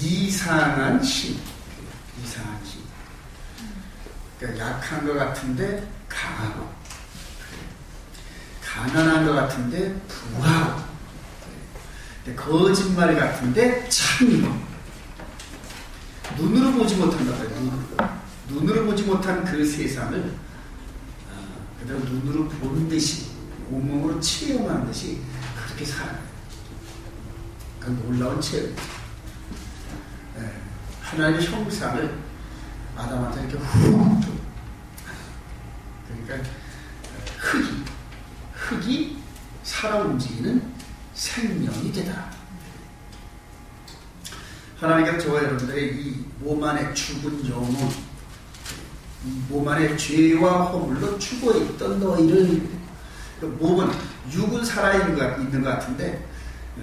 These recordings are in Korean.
이상한 힘. 그러니까 약한 것 같은데 강하고, 가난한 것 같은데 부하고, 거짓말 같은데 참고, 눈으로 보지 못한다. 눈으로 보지 못한 그 세상을 그대로 눈으로 보는 듯이, 온몸으로 체험하는 듯이 그렇게 살아요. 그 놀라운 체험. 하나님의 형상을 아담한테 이렇게 훅 줘. 그러니까 흙이 살아 움직이는 생명이 되더라. 하나님께서 저와 여러분들의 이 몸 안에 죽은 영혼, 이 몸 안에 죄와 허물로 죽어있던 너희를, 몸은 육은 살아있는 것 같은데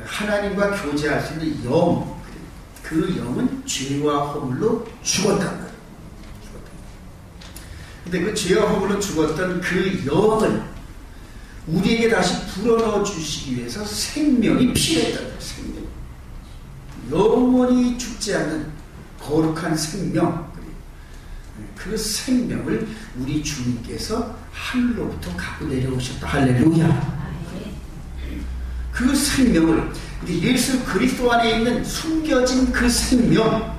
하나님과 교제할 수 있는 영, 그 영은 죄와 허물로 죽었단 말이에요. 근데 그 죄와 허물로 죽었던 그 영을 우리에게 다시 불어넣어 주시기 위해서 생명이 필요했단 말이에요. 생명. 영원히 죽지 않는 거룩한 생명. 그 생명을 우리 주님께서 하늘로부터 갖고 내려오셨다. 할렐루야. 그 생명을, 예수 그리스도 안에 있는 숨겨진 그 생명,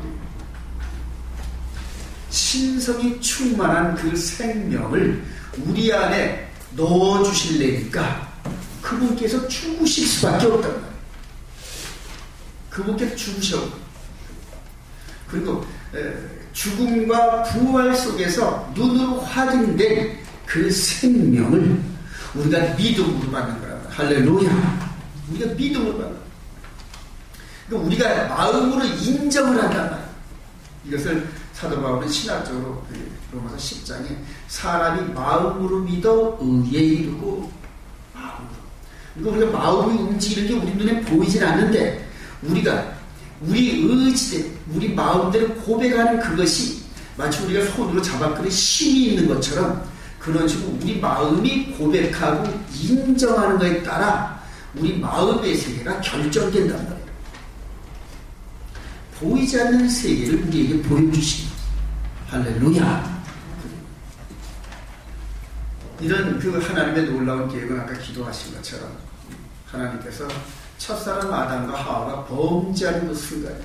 신성이 충만한 그 생명을 우리 안에 넣어주실래니까 그분께서 죽으실 수밖에 없단 말이에요. 그분께서 죽으셔. 그리고 죽음과 부활 속에서 눈으로 확인된 그 생명을 우리가 믿음으로 받는 거랍니다. 할렐루야. 우리가 믿음으로 받는 거예요. 그러니까 우리가 마음으로 인정을 한단 말이에요. 이것을 사도 바울은 신학적으로 로마서 10장에 사람이 마음으로 믿어 의에 이르고, 마음으로. 그러니까 우리가 마음이 움직이는 게 우리 눈에 보이진 않는데 우리가 우리 의지대, 우리 마음대로 고백하는 그것이 마치 우리가 손으로 잡아끄는 힘이 있는 것처럼 그런 식으로 우리 마음이 고백하고 인정하는 것에 따라 우리 마음의 세계가 결정된단 말이에요. 보이지 않는 세계를 우리에게 보여주시기. 할렐루야. 이런 그 하나님의 놀라운 계획은 아까 기도하신 것처럼 하나님께서 첫사람 아담과 하와가 범죄하는 그 순간에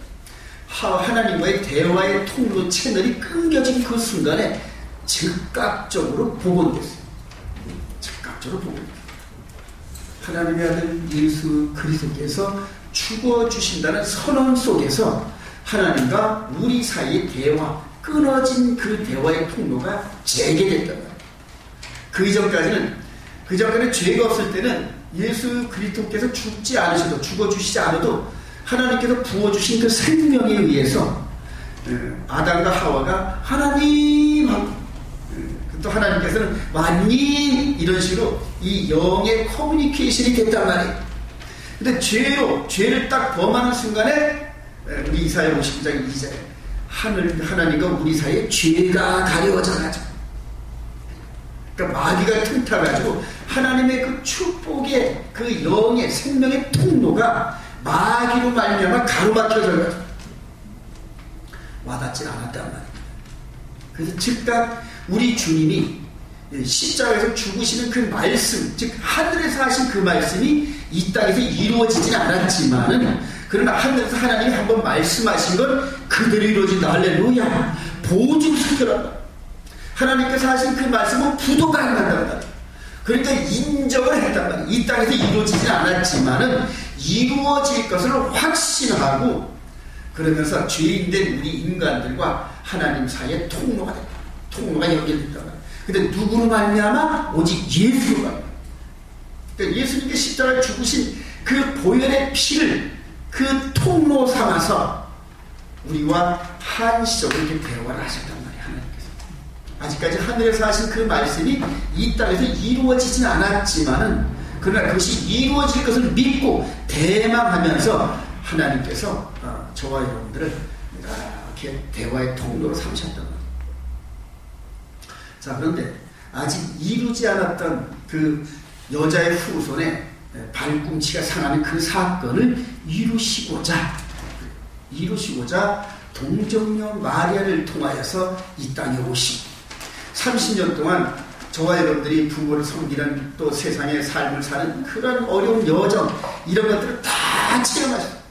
하나님과의 대화의 통로 채널이 끊겨진 그 순간에 즉각적으로 복원됐어요. 즉각적으로 복원됐어요. 하나님의 아들 예수 그리스도께서 죽어주신다는 선언 속에서 하나님과 우리 사이의 대화, 끊어진 그 대화의 통로가 재개됐단 말이에요. 그 이전까지는 죄가 없을 때는 예수 그리스도께서 죽지 않으셔도, 죽어주시지 않아도 하나님께서 부어주신 그 생명에 의해서 아담과 하와가 하나님하고, 또 하나님께서는 왔니? 이런 식으로 이 영의 커뮤니케이션이 됐단 말이에요. 근데 죄를 딱 범하는 순간에 우리 이사야 59장 2절에 하나님과 우리 사이에 죄가 가려져가지고, 그러니까 마귀가 틈타가지고 하나님의 그 축복의 그 영의 생명의 통로가 마귀로 말미암아 가로막혀져가지고 와닿지 않았단 말이에요. 그래서 즉각 우리 주님이 십자가에서 죽으시는 그 말씀, 즉 하늘에서 하신 그 말씀이 이 땅에서 이루어지진 않았지만은, 그러나 하늘에서 하나님이 한번 말씀하신 건 그대로 이루어진다. 할렐루야. 보증수표란다. 하나님께서 하신 그 말씀은 부도가 안 난단 말이에요. 그러니까 인정을 했단 말이에요. 이 땅에서 이루어지진 않았지만은 이루어질 것을 확신하고, 그러면서 죄인된 우리 인간들과 하나님 사이에 통로가 된다. 통로가 연결된단 말이에요. 근데 누구로 말미암아? 오직 예수로 말미암아. 그러니까 예수님께 십자가에 죽으신 그 보혈의 피를 그 통로 삼아서 우리와 한시적으로 이렇게 대화를 하셨단 말이에요. 하나님께서. 아직까지 하늘에서 하신 그 말씀이 이 땅에서 이루어지진 않았지만은, 그러나 그것이 이루어질 것을 믿고 대망하면서 하나님께서 저와 여러분들을 이렇게 대화의 통로로 삼으셨단 말이에요. 자, 그런데 아직 이루지 않았던 그 여자의 후손의 발꿈치가 상하는 그 사건을 이루시고자 이루시고자 동정녀 마리아를 통하여서 이 땅에 오시고 30년 동안 저와 여러분들이 부모를 섬기는 또 세상의 삶을 사는 그런 어려운 여정 이런 것들을 다 체험하셨어요.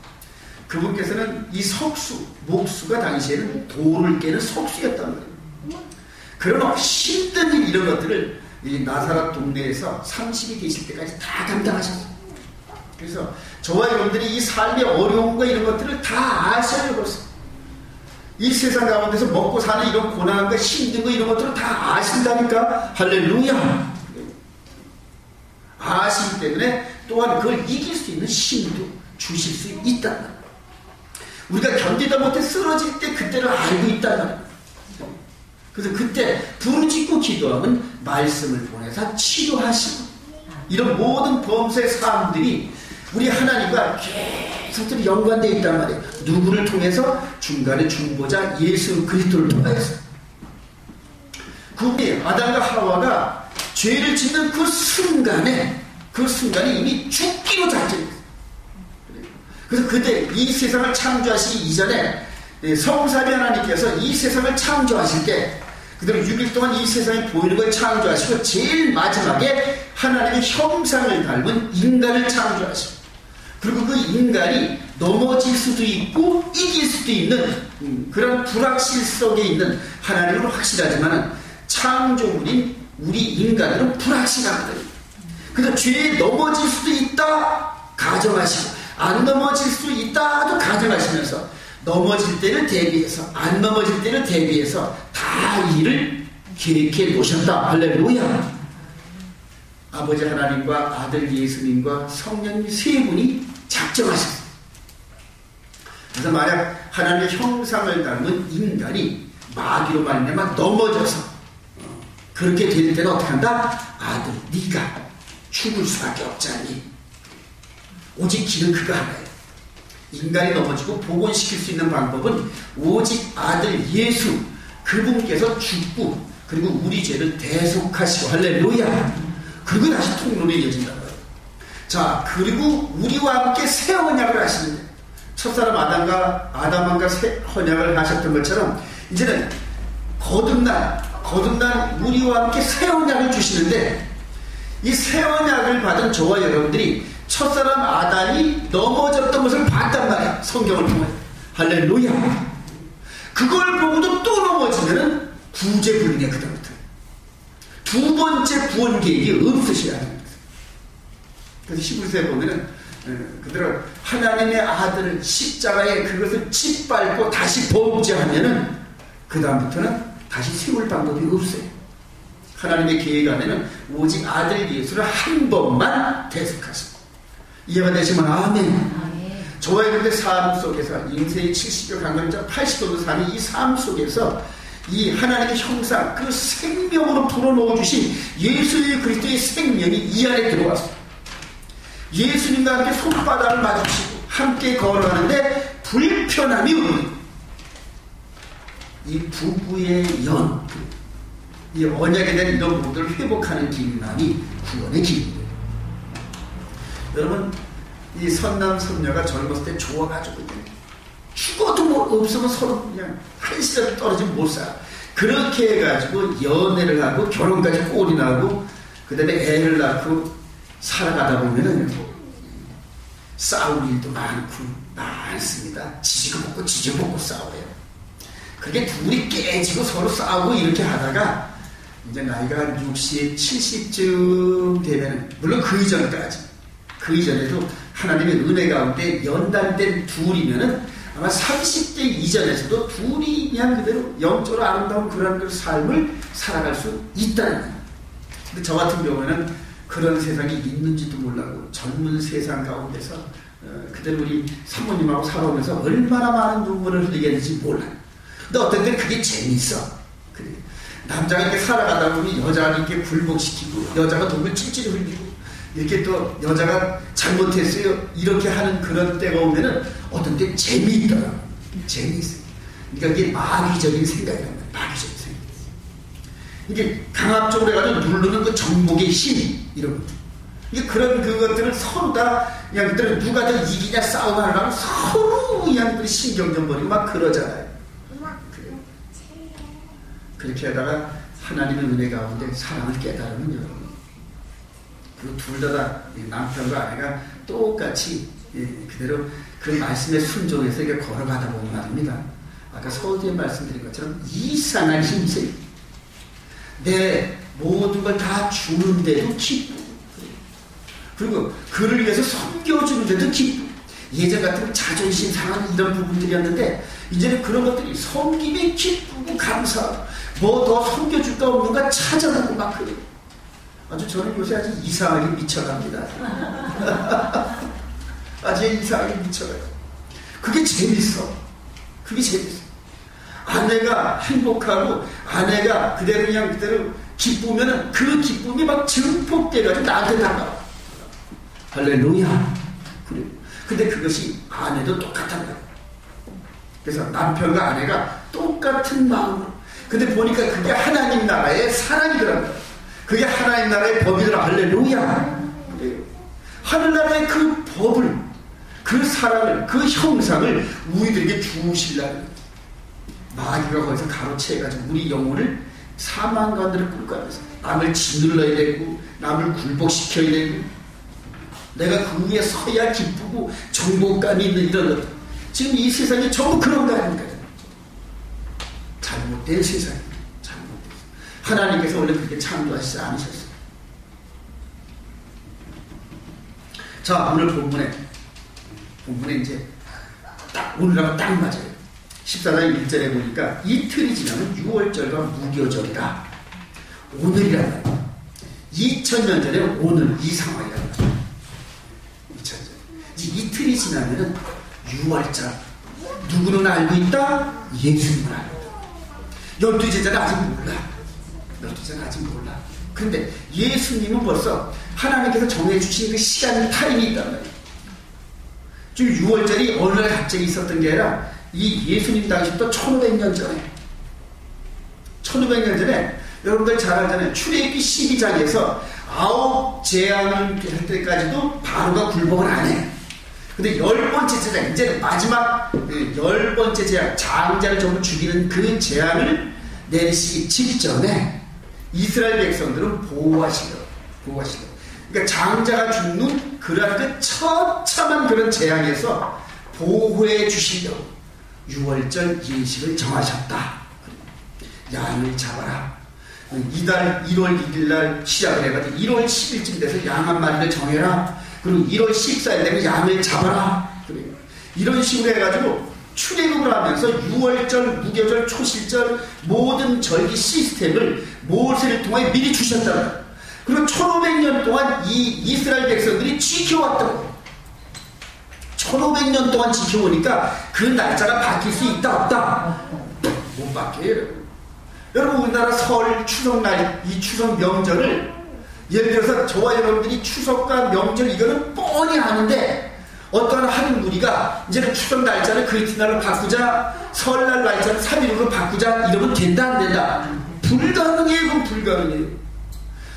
그분께서는 이 석수, 목수가 당시에는 돌을 깨는 석수였단 말이에요. 그런 힘든 일 이런 것들을 이 나사렛 동네에서 30이 계실 때까지 다 감당하셨어요. 그래서 저와 여러분들이 이 삶의 어려움과 이런 것들을 다 아셔요. 벌써 이 세상 가운데서 먹고 사는 이런 고난과 힘든 거 이런 것들을 다 아신다니까. 할렐루야. 아시기 때문에 또한 그걸 이길 수 있는 힘도 주실 수 있단 말이에요. 우리가 견디다 못해 쓰러질 때 그때를 알고 있단 말이에요. 그래서 그때 부르짖고 기도하면 말씀을 보내서 치료하시고 이런 모든 범죄 사람들이 우리 하나님과 계속적으로 연관되어 있단 말이에요. 누구를 통해서? 중간에 중보자 예수 그리스도를 통해서. 그분이 아담과 하와가 죄를 짓는 그 순간에 이미 죽기로 작정했어요. 그래서 그때 이 세상을 창조하시기 이전에 성삼위 하나님께서 이 세상을 창조하실 때 그대로 6일 동안 이 세상에 보이는 걸 창조하시고 제일 마지막에 하나님의 형상을 닮은 인간을 창조하시고 그리고 그 인간이 넘어질 수도 있고 이길 수도 있는 그런 불확실 속에 있는 하나님은 확실하지만 창조물인 우리 인간들은 불확실하거든요. 그래서 죄에 넘어질 수도 있다 가정하시고 안 넘어질 수 있다도 가정하시면서 넘어질 때를 대비해서 안 넘어질 때를 대비해서 다 일을 계획해 놓으셨다. 할렐루야. 아버지 하나님과 아들 예수님과 성령님 세 분이 작정하셨어요. 그래서 만약 하나님의 형상을 닮은 인간이 마귀로 말미암아 넘어져서 그렇게 될 때는 어떻게 한다? 아들 네가 죽을 수밖에 없잖니. 오직 길은 그거 하나예요. 인간이 넘어지고 복원시킬 수 있는 방법은 오직 아들 예수 그분께서 죽고 그리고 우리 죄를 대속하시고 할렐루야. 그리고 다시 통로로 이어진다는 거예요. 자, 그리고 우리와 함께 새 언약을 하시는데 첫사람 아담과 새 언약을 하셨던 것처럼 이제는 거듭난 우리와 함께 새 언약을 주시는데 이 새 언약을 받은 저와 여러분들이 첫사람 아담이 넘어졌던 것을 봤단 말이야. 성경을 통해. 할렐루야. 그걸 보고도 또 넘어지면은 구제불능해. 그다음부터 두 번째 구원 계획이 없으셔야 합니다. 그래서 히브리서에 보면은 그대로 하나님의 아들을 십자가에 그것을 짓밟고 다시 범죄하면은 그다음부터는 다시 세울 방법이 없어요. 하나님의 계획 안에는 오직 아들 예수를 한 번만 대속하시고 이해가 되시면 아멘. 저와 여러분의 삶 속에서 인생의 70여 강건자 80도도 사는 이 삶 속에서 이 하나님의 형상 그 생명으로 불어넣어 주신 예수의 그리스도의 생명이 이 안에 들어왔어요. 예수님과 함께 손바닥을 마주치고 함께 걸어가는데 불편함이 없는 이 부부의 이 언약에 대한 이런 부분들을 회복하는 길만이 구원의 길이에요. 여러분 이 선남 선녀가 젊었을 때 좋아가지고 죽어도 뭐 없으면 서로 그냥 한 시절 떨어지면 못 살아. 그렇게 해가지고 연애를 하고 결혼까지 꼴이 나고 그 다음에 애를 낳고 살아가다 보면은 싸울 일도 많습니다. 지지고 볶고 싸워요. 그게 둘이 깨지고 서로 싸우고 이렇게 하다가 이제 나이가 한 60, 70쯤 되면 물론 그 이전에도 하나님의 은혜 가운데 연단된 둘이면은 아마 30대 이전에서도 둘이 그냥 그대로 영적으로 아름다운 그런 삶을 살아갈 수 있다는 거예요. 근데 저 같은 경우에는 그런 세상이 있는지도 몰라고 젊은 세상 가운데서 그대로 우리 사모님하고 살아오면서 얼마나 많은 눈물을 흘리게 했는지 몰라요. 근데 어떤 때는 그게 재밌어. 그래. 남자가 이렇게 살아가다 보니 여자가 이렇게 굴복시키고 여자가 눈물 찔찔 흘리고 이렇게 또 여자가 잘못했어요 이렇게 하는 그런 때가 오면은 어떤 때 재미있더라고요. 재미있어요. 그러니까 이게 마귀적인 생각이란 말이에요. 마귀적인 생각. 이게 강압적으로 해가지고 누르는 그 정복의 힘 이런 것들. 이게 그런 그것들을 서로 다 그냥 그들은 누가 더 이기냐 싸움하려고 서로 그냥 그들이 신경전 벌이고 막 그러잖아요. 그래요. 그렇게 하다가 하나님의 은혜 가운데 사랑을 깨달으면 여러분, 그 둘 다 남편과 아내가 똑같이 그대로 그 말씀에 순종해서 이렇게 걸어가다 보면 말입니다. 아까 서두에 말씀드린 것처럼 이상한 힘세. 내 모든 걸 다 주는데도 기쁘고, 그리고 그를 위해서 섬겨주는데도 기쁘고. 예전 같으면 자존심 상하는 이런 부분들이었는데 이제는 그런 것들이 섬김에 기쁘고 감사하고 뭐 더 섬겨줄까 없는가 찾아보고 막 그래요. 아주 저는 요새 아주 이상하게 미쳐갑니다. 아주 이상하게 미쳐가요. 그게 재밌어. 그게 재밌어. 아내가 행복하고 아내가 그대로 그냥 그대로 기쁘면은 그 기쁨이 막 증폭돼가지고 나한테 다가와. 할렐루야. 그래. 근데 그것이 아내도 똑같단 말이야. 그래서 남편과 아내가 똑같은 마음으로. 근데 보니까 그게 하나님 나라의 사랑이더라고요. 그게 하나님 나라의 법이더라. 할렐루야. 그래요. 하늘나라의 그 법을, 그 사랑을, 그 형상을 우리들에게 주시려는 마귀가 거기서 가로채가지고 우리 영혼을 사망관들을 끌고 가면서 남을 짓눌러야 되고 남을 굴복시켜야 되고 내가 그 위에 서야 기쁘고 정복감이 있는 이런 것들. 지금 이 세상이 전부 그런 거 아닙니까? 잘못된 세상입니다. 잘못된. 하나님께서 원래 그렇게 창조하시지 않으셨어요. 자, 오늘 본문에 이제 딱 오늘하고 딱 맞아요. 14장 1절에 보니까 이틀이 지나면 6월절과 무교절이다. 오늘이란 말이에요. 2000년 전에 오늘 이 상황이란 말이에요. 2000년. 이틀이 지나면은 6월절. 누구는 알고 있다? 예수님은 알고 있다. 12제자는 아직 몰라. 12제자는 아직 몰라. 그런데 예수님은 벌써 하나님께서 정해주신 그 시간 타임이 있단 말이에요. 지금 6월절이 어느 날 갑자기 있었던 게 아니라 이 예수님 당시부터 1500년 전에 1500년 전에 여러분들 잘 알잖아요. 출애굽기 12장에서 9재앙을 할 때까지도 바로가 굴복을 안 해. 근데 10번째 재앙, 이제는 마지막 10번째 재앙, 장자를 전부 죽이는 그 재앙을 내리시기 직전에 이스라엘 백성들은 보호하시려고. 그러니까 장자가 죽는 그런 그 처참한 그런 재앙에서 보호해 주시려고 6월절 예식을 정하셨다. 양을 잡아라. 이달 1월 1일날 시작을 해가지고 1월 10일쯤 돼서 양 한 마리를 정해라. 그리고 1월 14일 되면 양을 잡아라. 그래요. 이런 식으로 해가지고 출애굽을 하면서 6월절, 무교절, 초실절 모든 절기 시스템을 모세를 통해 미리 주셨다. 그리고 1500년 동안 이 이스라엘 백성들이 지켜왔다고. 1500년 동안 지켜오니까 그 날짜가 바뀔 수 있다 없다? 못 바뀌어요. 여러분 우리나라 설, 추석날 이 추석 명절을 예를 들어서 저와 여러분들이 추석과 명절 이거는 뻔히 아는데 어떠한 한 무리가 이제는 추석 날짜를 그 이튿날로 바꾸자, 설날 날짜를 3일으로 바꾸자 이러면 된다 안 된다? 불가능해요. 그건 불가능해요.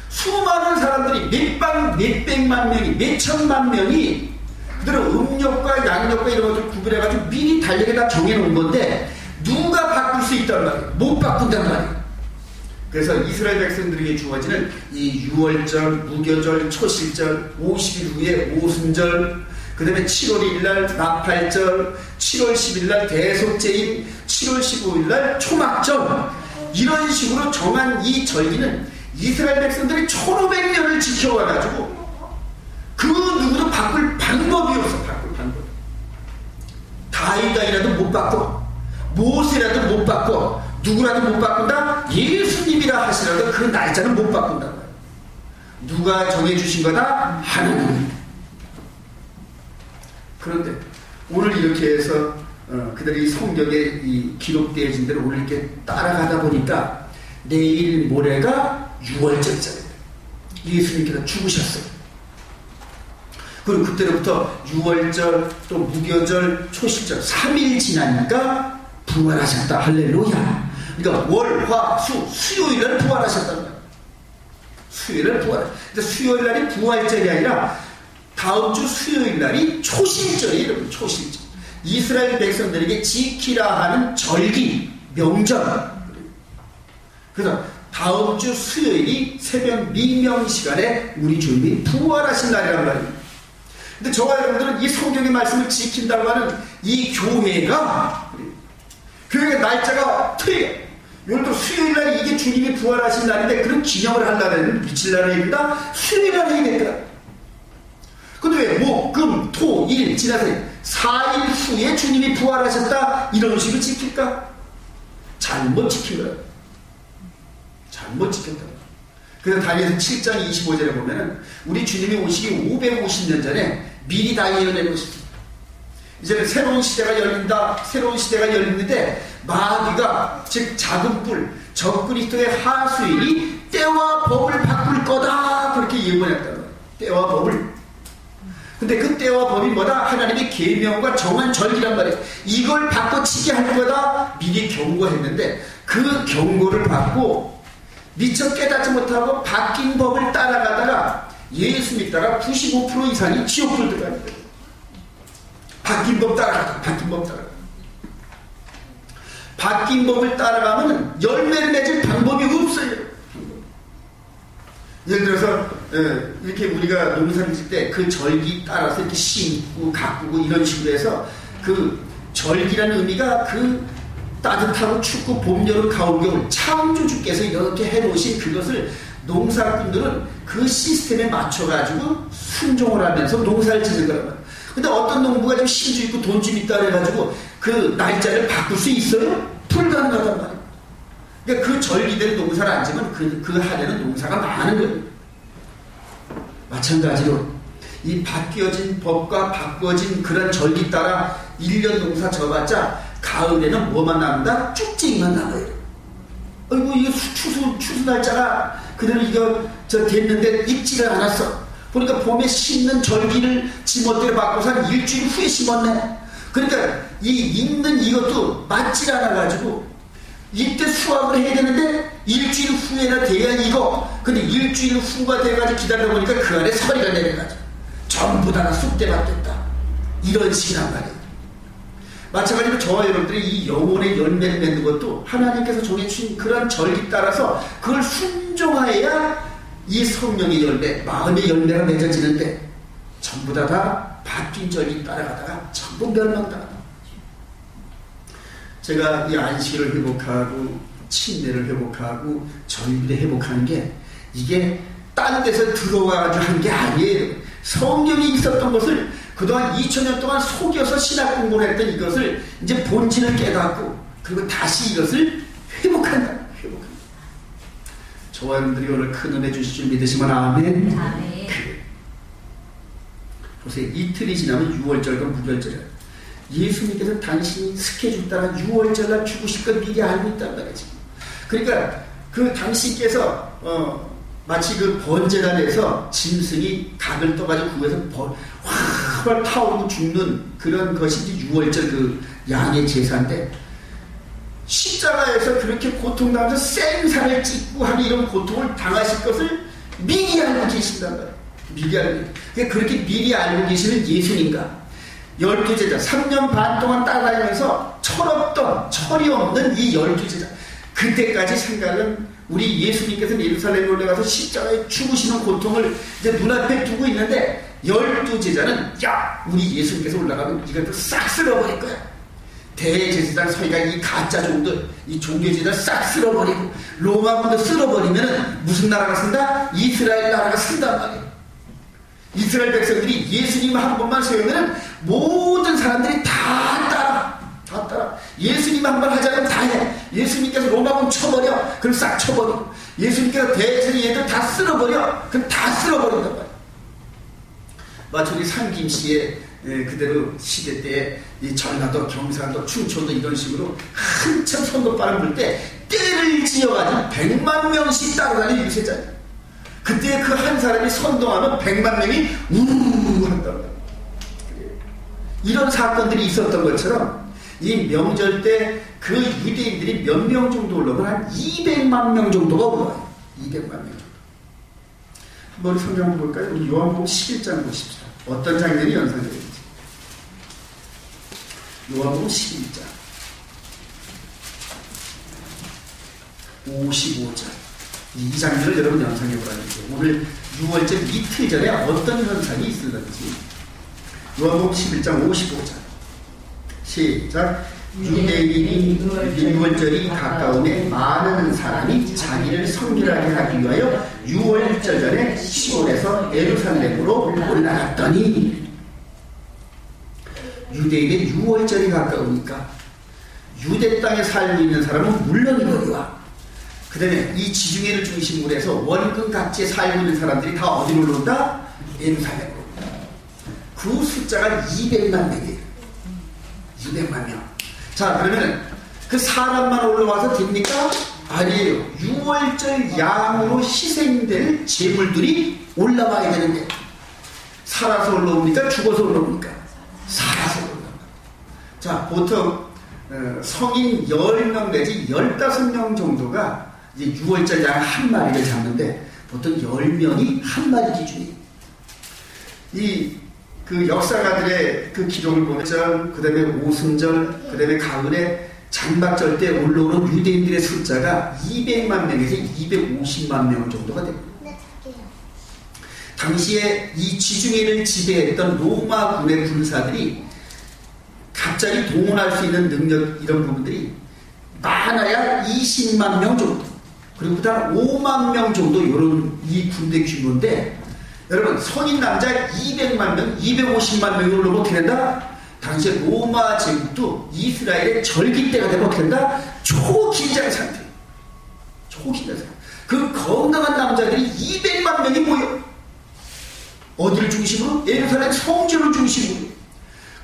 수많은 사람들이 몇백만 명이, 몇천만 명이 그들은 음력과 양력과 이런 것들을 구분해가지고 미리 달력에 다 정해놓은 건데 누가 바꿀 수 있단 말이에요? 못 바꾼단 말이에요. 그래서 이스라엘 백성들에게 주어지는 이 6월절, 무교절, 초실절, 50일 후에 오순절, 그 다음에 7월 1일날 나팔절, 7월 10일날 대속제인, 7월 15일날 초막절 이런 식으로 정한 이 절기는 이스라엘 백성들이 1500년을 지켜와가지고 그 누구도 바꿀 방법이 없어. 바꿀 방법. 다윗이라도 못 바꿔, 모세라도 못 바꿔, 누구라도 못 바꾼다? 예수님이라 하시라도 그 날짜는 못 바꾼다. 누가 정해주신 거다? 하나님. 그런데 오늘 이렇게 해서 그들이 성경에 이 기록되어진 대로 오늘 이렇게 따라가다 보니까 내일 모레가 6월절이잖아요. 예수님께서 죽으셨어요. 그리고 그때로부터 6월절, 또 무교절, 초실절 3일 지나니까 부활하셨다. 할렐루야. 그러니까 월, 화, 수, 수요일날 부활하셨다는 거예요. 수요일날 부활. 근데 수요일날이 부활절이 아니라 다음 주 수요일 날이 초실절이에요, 여러분. 초실절. 이스라엘 백성들에게 지키라 하는 절기, 명절. 그래서 다음 주 수요일이 새벽 미명 시간에 우리 주님이 부활하신 날이란 말이에요. 근데 저와 여러분들은 이 성경의 말씀을 지킨다고 하는 이 교회가 날짜가 틀려요. 예를 들어 수요일 날 이게 주님이 부활하신 날인데 그런 기념을 하려면 미칠 날입니다. 수요일 날 해야겠다. 근데 왜 목, 금, 토, 일 지나서 4일 후에 주님이 부활하셨다 이런 식으로 지킬까? 잘못 지킨 거예요. 잘못 지켰다. 그래서 다니엘서 7장 25절에 보면은 우리 주님이 오시기 550년 전에 미리 다 예언해 놓으셨습니다. 이제는 새로운 시대가 열린다. 새로운 시대가 열리는데 마귀가 즉 작은 뿔 적그리스도의 하수인이 때와 법을 바꿀 거다 그렇게 예언했다는 거예요. 때와 법을. 근데 그 때와 법이 뭐다? 하나님의 계명과 정한 절기란 말이에요. 이걸 바꿔치게 할 거다 미리 경고했는데 그 경고를 받고 미처 깨닫지 못하고 바뀐 법을 따라가다가 예수 믿다가 95% 이상이 지옥불 들어가는 거예요. 바뀐 법 따라가다. 바뀐 법을 따라가면 열매를 맺을 방법이 없어요. 예를 들어서 이렇게 우리가 농사를 짓을 때 그 절기 따라서 이렇게 심고 가꾸고 이런 식으로 해서 그 절기라는 의미가 그 따뜻하고 춥고 봄, 여름, 가을, 겨울 창조주께서 이렇게 해놓으신 그것을 농사꾼들은 그 시스템에 맞춰가지고 순종을 하면서 농사를 짓는 거란 말이에요. 근데 어떤 농부가 좀 신주 있고 돈 좀 있다 그래가지고 그 날짜를 바꿀 수 있어요? 불가능하단 말이에요. 그러니까 그 절기대로 농사를 안 지면 그 한해는 농사가 많은 거예요. 마찬가지로 이 바뀌어진 법과 바꿔진 그런 절기 따라 1년 농사 져봤자 가을에는 뭐만 남는다? 쭉쟁이만 남아요. 아이고 이거 추수 날짜가 그대로 이거 됐는데 익지가 않았어. 그러니까 봄에 심는 절기를 지멋대로 바꿔서 한 일주일 후에 심었네. 그러니까 이 익는 이것도 맞질 않아가지고 이때 수확을 해야 되는데 일주일 후에나 돼야 이거. 근데 일주일 후가 돼가지고 기다리다 보니까 그 안에 서리가 내려가지고 전부 다 쑥대밭 됐다. 이런 식이란 말이에요. 마찬가지로 저와 여러분들이 이 영혼의 열매를 맺는 것도 하나님께서 정해주신 그런 절기 따라서 그걸 순종하여야 이 성령의 열매, 마음의 열매가 맺어지는데 전부 다 바뀐 절기 따라가다가 전부 멸망당한다. 제가 이 안식을 회복하고 침례를 회복하고 절기를 회복하는 게 이게 딴 데서 들어와가지고 한 게 아니에요. 성경이 있었던 것을 그동안 2000년 동안 속여서 신학 공부를 했던 이것을 이제 본질을 깨닫고 그리고 다시 이것을 회복한다. 저와 여러분들이 오늘 큰 은혜 주실 줄 믿으시면 아멘. 아멘. 보세요. 이틀이 지나면 6월절과 무결절이에요. 예수님께서 당신이 스케줄 따라 6월절날 죽으실 걸 미리 알고 있단 말이지. 그러니까 그 당신께서 마치 그 번제단에서 짐승이 각을 떠가지고 그에서 활 타오르고 죽는 그런 것이 이제 6월절 그 양의 제사인데 십자가에서 그렇게 고통당하면서 생사를 찍고 하는 이런 고통을 당하실 것을 미리 알고 계신단 말이에요. 미리 알고 계신. 그렇게 미리 알고 계시는 예수님과 12제자 3년 반 동안 따라다니면서 철이 없는 이 12제자 그때까지 생각은 우리 예수님께서 예루살렘에 올라가서 십자가에 죽으시는 고통을 이제 눈앞에 두고 있는데 12제자는 야 우리 예수님께서 올라가면 이것도 싹 쓸어버릴 거야. 대제사장 서기가 이 가짜 종들 이 종교제자 싹 쓸어버리고 로마군도 쓸어버리면 무슨 나라가 쓴다? 이스라엘 나라가 쓴단 말이에요. 이스라엘 백성들이 예수님 한 번만 세우면 모든 사람들이 다 따라. 예수님 한 번 하자면 다 해. 예수님께서 로마군 쳐버려. 그럼 싹 쳐버리고. 예수님께서 대제사 얘들 다 쓸어버려. 그럼 다 쓸어버린단 말이에요. 마치 우리 상김씨의 그대로 시대 때 이 전라도, 경상도, 충청도 이런 식으로 한참 선거바람 불 때 때를 지어가지고 100만 명씩 따라다니는 유세자예요. 그때 그 한 사람이 선동하면 100만 명이 우르르 한단 말이에요. 이런 사건들이 있었던 것처럼 이 명절 때 그 유대인들이 몇 명 정도 올라오면 한 200만 명 정도가 올라와요. 200만 명 정도. 한번 성경 한번 볼까요? 우리 요한복음 11장 보십시다. 어떤 장면이 연상되는지. 요한복음 11장 55절 이 장면을 여러분 연상해 보라는데 오늘 6월절 이틀 전에 어떤 현상이 있을런지. 요한복음 11장 55절 시작. 유대인이 6월절이 가까우매 많은 사람이 자기를 성결하게 하기 위하여 6월절 전에 시온에서 예루살렘으로 올라갔더니, 유대인의 6월절이 가까우니까 유대 땅에 살고 있는 사람은 물론이거니와 그 다음에 이 지중해를 중심으로 해서 원근 각지에 살고 있는 사람들이 다 어디로 올라온다? 예루살렘으로. 그 숫자가 200만 명이에요. 200만 명. 자, 그러면 그 사람만 올라와서 됩니까? 아니에요. 6월절 양으로 희생될 제물들이 올라와야 되는데, 살아서 올라옵니까? 죽어서 올라옵니까? 살아서 올라옵니다. 자, 보통 성인 10명 내지 15명 정도가 이제 6월절 양 한 마리를 잡는데, 보통 10명이 한 마리 기준이에요. 그 역사가들의 그 기록을 보면 그 다음에 오순절, 그 다음에 가을에 장막절 때 올라오는 유대인들의 숫자가 200만 명에서 250만 명 정도가 됩니다. 당시에 이 지중해를 지배했던 로마군의 군사들이 갑자기 동원할 수 있는 능력, 이런 부분들이 많아야 20만 명 정도, 그리고 그다음 5만 명 정도 이런 이 군대 규모인데, 여러분 성인 남자 200만 명, 250만 명이 올라오면 어떻게 된다? 당시에 로마 제국도 이스라엘의 절기 때가 되면 어떻게 된다? 초긴장 상태. 초긴장 상태. 그 건강한 남자들이 200만 명이 모여. 어디를 중심으로? 예루살렘 성전을 중심으로.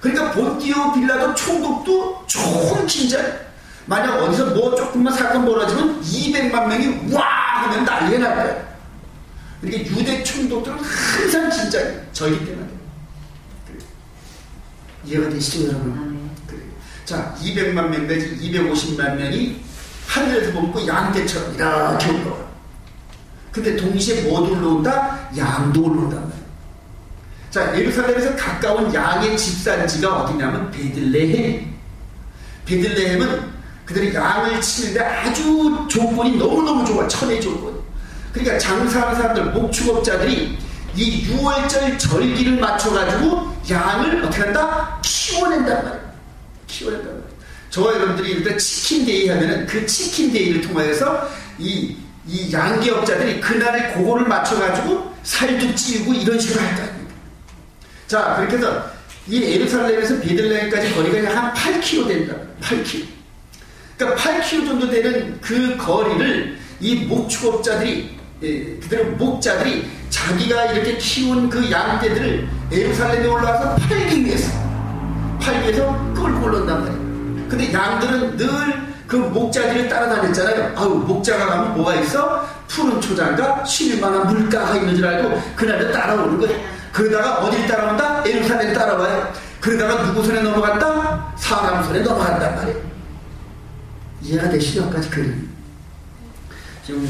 그러니까 본디오 빌라도 총독도 총긴장. 만약 어디서 뭐 조금만 사건 벌어지면 200만 명이 와 하면 난리가 날 거야. 그러니까 유대 총독들은 항상 진짜 절기 때문에. 이해가 되시죠, 여러분? 그래. 자, 200만 명 내지 250만 명이 하늘에서 보면 양떼처럼 이렇게 올라와. 근데 동시에 뭐도 올라온다? 양도 올라온단 말이야. 자, 예루살렘에서 가까운 양의 집산지가 어디냐면 베들레헴. 베들레헴은 그들이 양을 치는데 아주 조건이 너무너무 좋아. 천의 조건. 그러니까 장사하는 사람들, 목축업자들이 이 6월절 절기를 맞춰가지고 양을 어떻게 한다? 키워낸단 말이에요. 키워낸단 말이에요. 저와 여러분들이 일단 치킨데이 하면은 그 치킨데이를 통해서 이 양계업자들이 그날을 그거를 맞춰가지고 살도 찌우고 이런 식으로 할 거 아닙니까? 자, 그렇게 해서 이 예루살렘에서 베들레헴까지 거리가 한 8km 된다. 8km. 그러니까 8km 정도 되는 그 거리를 이 목축업자들이, 그들의 목자들이 자기가 이렇게 키운 그 양떼들을 예루살렘에 올라와서 팔기 위해서 끌고 올라온단 말이에요. 근데 양들은 늘 그 목자들을 따라다녔잖아요. 아유, 목자가 가면 뭐가 있어? 푸른 초장과 쉴만한 물가가 있는 줄 알고 그날도 따라오는 거예요. 그러다가 어디를 따라온다? 예루살렘에 따라와요. 그러다가 누구 손에 넘어간다? 사람 손에 넘어간단 말이에요. 이해가 되시죠? 까지 그림. 지금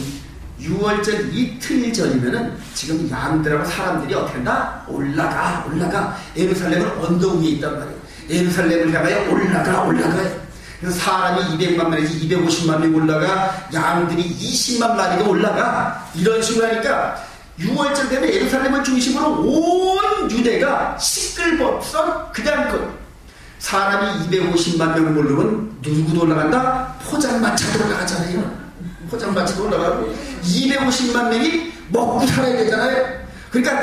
6월절 이틀 전이면은 지금 양들하고 사람들이 어떻게 한다? 올라가. 예루살렘은 언덕 위에 있단 말이에요. 예루살렘을 향하여 올라가요. 그래서 사람이 200만 명에서 250만 명이 올라가, 양들이 20만 마리가 올라가. 이런 식으로 하니까 6월절 되면 예루살렘을 중심으로 온 유대가 시끌벅적 그냥 사람이 250만 명 몰려면 누구도 올라간다? 포장마차도 올라가잖아요. 포장마차도 올라가고 250만 명이 먹고 살아야 되잖아요. 그러니까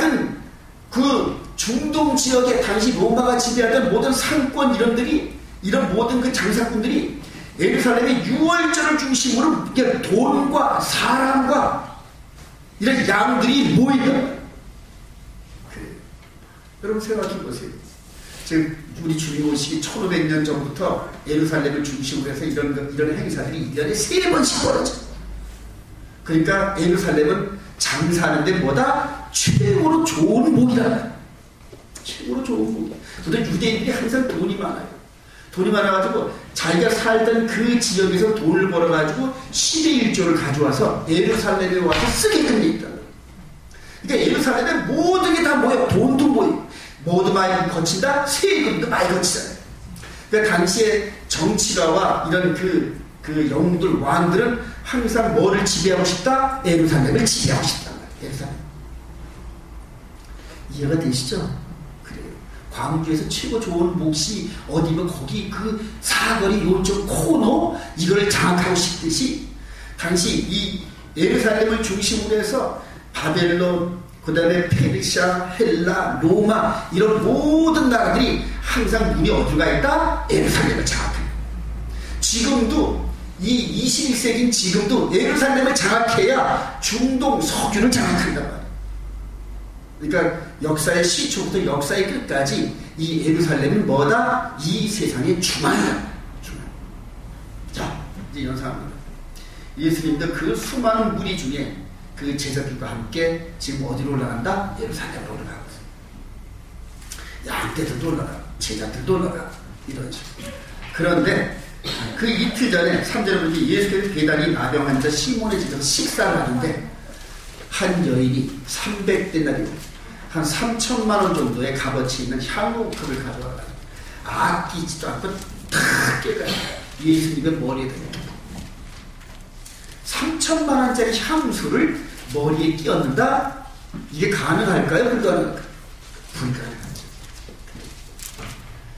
그 중동 지역에 당시 로마가 지배하던 모든 상권 이런 모든 그 장사꾼들이 예루살렘의 6월절을 중심으로 돈과 사람과 이런 양들이 모이다. 여러분 생각해 보세요. 지금 우리 주님 오시기 1500년 전부터 예루살렘을 중심으로 해서 이런 행사들이 1년에 3번씩 벌어져. 그러니까 예루살렘은 장사하는데 뭐다? 최고로 좋은 목이다. 최고로 좋은 목이다. 그런데 유대인들이 항상 돈이 많아요. 돈이 많아가지고 자기가 살던 그 지역에서 돈을 벌어가지고 10의 1조를 가져와서 예루살렘에 와서 쓰게끔 돼 있다. 그러니까 예루살렘에 모든 게 다 모여. 돈도 모여. 모두 많이 거친다? 세금도 많이 거치잖아요. 그러니까 당시에 정치가와 이런 그 영웅들, 왕들은 항상 뭐를 지배하고 싶다? 예루살렘을 지배하고 싶단 말이에요. 예루살렘. 이해가 되시죠? 그래요. 광주에서 최고 좋은 몫이 어디면 거기 그 사거리 요쪽 코너 이걸 장악하고 싶듯이 당시 이 예루살렘을 중심으로 해서 바벨론, 그 다음에 페르시아, 헬라, 로마 이런 모든 나라들이 항상 눈이 어디가 있다? 예루살렘을 장악합니다. 지금도 이 21세기인 지금도 예루살렘을 장악해야 중동 서균을 장악한단 말이에요. 그러니까 역사의 시초부터 역사의 끝까지 이 예루살렘은 뭐다? 이 세상의 중앙이다. 중앙. 자, 이제 이런 상황입니다. 예수님도 그 수많은 무리 중에 그 제자들과 함께 지금 어디로 올라간다? 예루살렘으로 올라가고 있어요. 양떼들도 올라가고 제자들도 올라가고 이런 식으로. 그런데 그 이틀 전에 3절에 보면 예수께서 배단이 나병 환자 시몬의 집에서 식사를 하는데 한 여인이 300데나리온 한 3천만 원 정도의 값어치 있는 향유컵을 가져와가지고 아끼지도 않고 탁 깨가지고 예수님의 머리에 대고 3천만 원짜리 향수를 머리에 끼얹는다? 이게 가능할까요? 불가능할까요? 불가능하죠.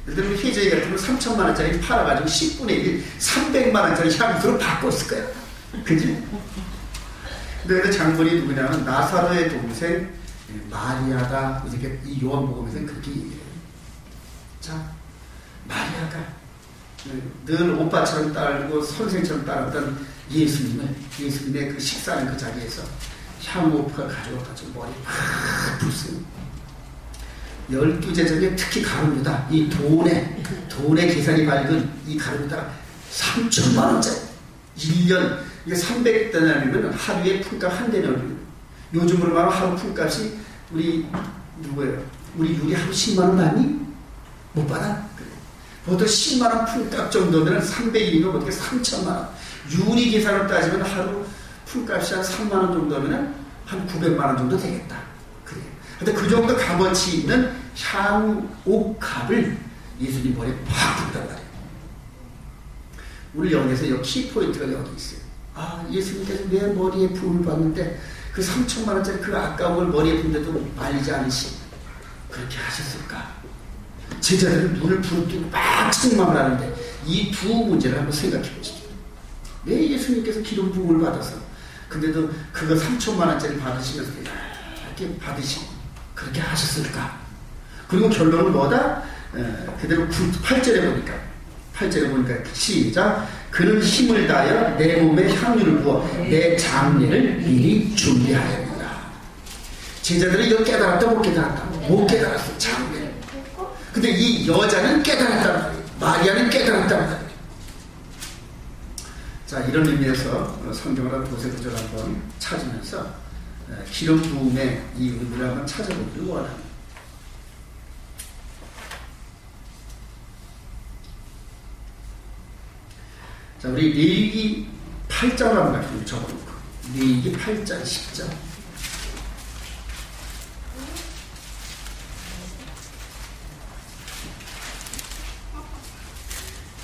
예를 들면 희재이 같은 건 3천만 원짜리 팔아가지고 10분의 1, 300만 원짜리 향수로 바꿨을 거예요. 그지? 근데 장본이 누구냐면 나사로의 동생 마리아가 이렇게 이 요한복음에서는 그렇게 얘기해요. 자, 마리아가 늘 오빠처럼 따르고 선생처럼 따랐던 예수님의 그 식사하는 그 자리에서 향오프가 가져와가지고 머리 팍 부수고 12제자 중에 특히 가룟유다 이 돈의 계산이 밝은 이 가룟유다가 3천만 원짜리 1년 이게 300데나리면 하루에 품값 한 데나리온 요즘으로 말하면 하루 품값이 우리 누구예요? 우리 유리 하루 10만 원 받니? 못 받아? 그래. 보통 10만 원 품값 정도면 300일이면 어떻게 3천만 원 유리 계산으로 따지면 하루 품값이 한 3만 원 정도면 한 900만 원 정도 되겠다. 그래요. 근데 그 정도 값어치 있는 향 옥합을 예수님 머리에 팍 붓단 말이에요. 우리 영에서 여기 키포인트가 여기 있어요. 아, 예수님께서 내 머리에 부음을 받는데 그 3천만 원짜리 그 아까운 걸 머리에 붓는데도 말리지 않으시 그렇게 하셨을까? 제자들은 눈을 부릅뜨고 막 책망을 하는데 이 두 문제를 한번 생각해 보시죠. 왜 예수님께서 기름 부음을 받아서 근데도 그거 3천만 원짜리 받으시면서 이렇게 받으시고 그렇게 하셨을까? 그리고 결론은 뭐다? 그대로 8절에 보니까 시작 그는 힘을 다하여 내 몸에 향유를 부어 내 장례를 미리 준비하였느라. 제자들은 이거 깨달았다 못 깨달았다? 못 깨달았어. 장례를. 근데 이 여자는 깨달았다. 마리아는 깨달았다. 자, 이런 의미에서 성경을 한 두세 구절 한번 찾으면서 기름 부음의 이 의미를 한번 찾아보기를 원합니다. 자, 우리 레위기 8장을 한번 같이 적어놓고 레위기 8장 10장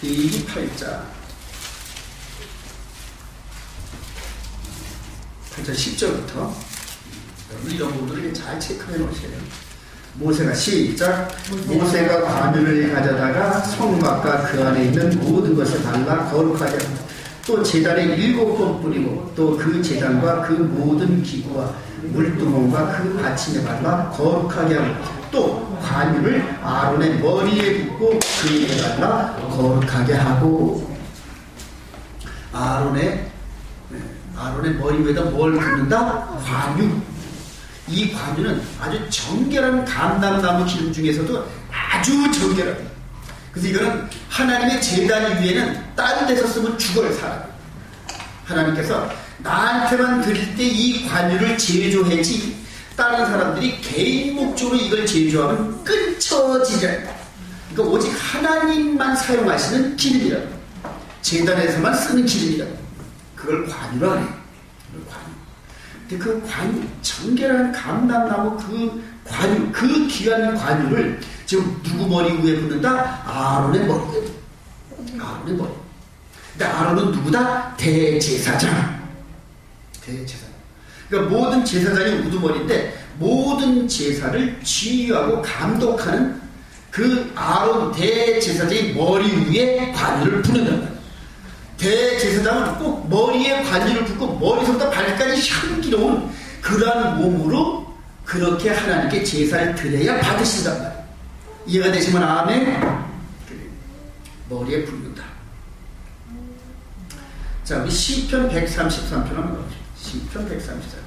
레위기 8장 10절부터 여러분 이런 부분들을 잘 체크해 놓으셔야 돼요. 모세가 시작 모세가 관유를 가져다가 성막과 그 안에 있는 모든 것을 발라 거룩하게 한다. 또 제단에 7번 뿌리고 또 그 제단과 그 모든 기구와 물두멍과 그 받침에 발라 거룩하게 하고 또 관유를 아론의 머리에 붓고 그에게 발라 거룩하게 하고 아론의 머리 위에다 뭘 붓는다? 관유. 이 관유는 아주 정결한 감람나무 기름 중에서도 아주 정결합니다. 그래서 이거는 하나님의 제단 위에는 다른 데서 쓰면 죽어요, 사람. 하나님께서 나한테만 드릴 때 이 관유를 제조해지 다른 사람들이 개인 목적으로 이걸 제조하면 끊쳐지지 않는다. 그러니까 오직 하나님만 사용하시는 기름이라. 제단에서만 쓰는 기름이라. 그걸 관유라 해요. 근데 그 정결한 감람나무 그 관유, 그 귀한 관유를 지금 누구 머리 위에 붓는다? 아론의 머리 위에. 아론의 머리. 근데 아론은 누구다? 대제사장. 대제사장. 그러니까 모든 제사장이 우두머리인데 모든 제사를 지휘하고 감독하는 그 아론 대제사장의 머리 위에 관유를 부는단 말이에요. 대제사장은 꼭 머리에 관유를 붓고 머리부터 발까지 향기로운 그러한 몸으로 그렇게 하나님께 제사를 드려야 받으신단 말이에요. 이해가 되시면 아멘. 머리에 붓는다. 자, 우리 시편 133편 한번 보죠. 시편 133편.